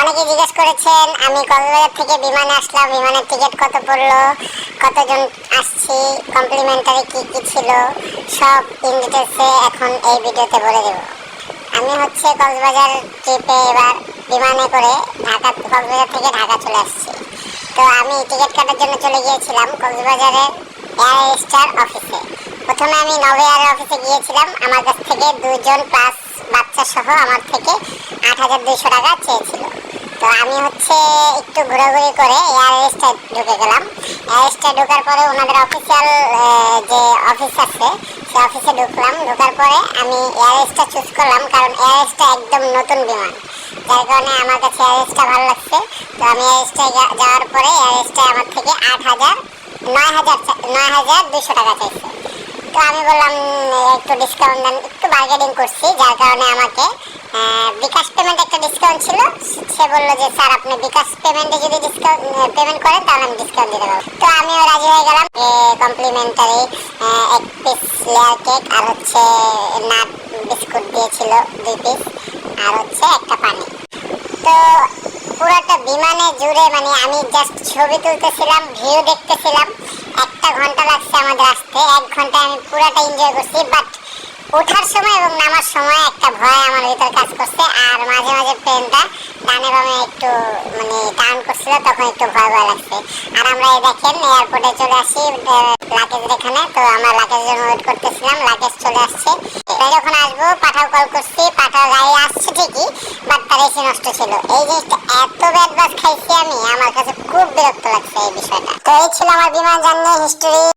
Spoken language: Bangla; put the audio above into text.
অনেকে জিজ্ঞেস করেছেন আমি কক্সবাজার থেকে বিমানে আসলাম, বিমানের টিকিট কত পড়লো, কতজন আসছি, কমপ্লিমেন্টারি কি কি ছিল, সব ইন ডিটেলসে এখন এই ভিডিওতে বলে দেব। আমি কক্সবাজার ট্রিপে এবার বিমানে করে কক্সবাজার থেকে ঢাকা চলে আসছি। তো আমি টিকিট কাটার জন্য চলে গিয়েছিলাম কক্সবাজারের এয়ার স্টার অফিসে। প্রথমে আমি নভো এয়ার অফিসে গিয়েছিলাম। আমার কাছ থেকে দুজন প্লাস বাচ্চা সহ আমার থেকে ৮,২০০ টাকা চেয়েছিল। তো আমি একটু ঘোরাঘুরি করে এয়ার স্টার ঢুকে গেলাম। এয়ার স্টার ঢোকার পরে ওনাদের অফিসিয়াল যে অফিস আছে সে অফিসে ঢুকলাম। ঢোকার পরে আমি এয়ার স্টার চুজ করলাম, কারণ এয়ার স্টার একদম নতুন বিমান, যার কারণে আমার কাছে এয়ার স্টার ভালো লাগছে। তো আমি এয়ার স্টার যাওয়ার পরে এয়ার স্টার আমার থেকে ৯,২০০ টাকা চাইছে। তো আমি বললাম একটু ডিসকাউন্ট দেন, একটু বার্গেনিং করছি, যার কারণে আমাকে বিকাশ পেমেন্ট একটা ডিসকাউন্ট ছিল। সে বললো যে স্যার আপনি বিকাশ পেমেন্টে যদি পেমেন্ট করেন তাহলে আমি ডিসকাউন্ট দিতে পারবো। তো আমিও রাজি হয়ে গেলাম। কমপ্লিমেন্টারি এক পিস লেয়ার কেক আর নাট বিস্কুট দিয়েছিল 2 পিস, আর একটা পানি। তো পুরোটা বিমানে জুড়ে আমি জাস্ট ছবি তুলতেছিলাম, ভিউ দেখতেছিলাম। 1 ঘন্টা লাগছে আমাদের আসতে, 1 ঘন্টায় আমি পুরোটা এনজয় করছি। বাট ওঠার সময় এবং নামার সময় একটা ভয় আমার ভিতর কাজ করছে, আর মাঝে মাঝে প্লেনটা ডানে বামে একটু টার্ন করছিল, তখন একটু ভয় ভয় লাগছে। আর আমরা দেখেন এয়ারপোর্টে চলে আসি লাগেজের এখানে। তো আমরা লাগেজের জন্য ওয়েট করতেছিলাম, লাগেজ চলে আসছে। যখন আসবো পাঠাও কল করছি, পাঠাও গাড়ি আসছে ঠিকই, বাট তার এসি নষ্ট ছিল। এই জিনিসটা এত ব্যাড বাস খাইছি আমি, আমার কাছে খুব বিরক্ত লাগছে এই বিষয়টা। তো এই ছিল আমার বিমান জার্নি হিস্টোরি।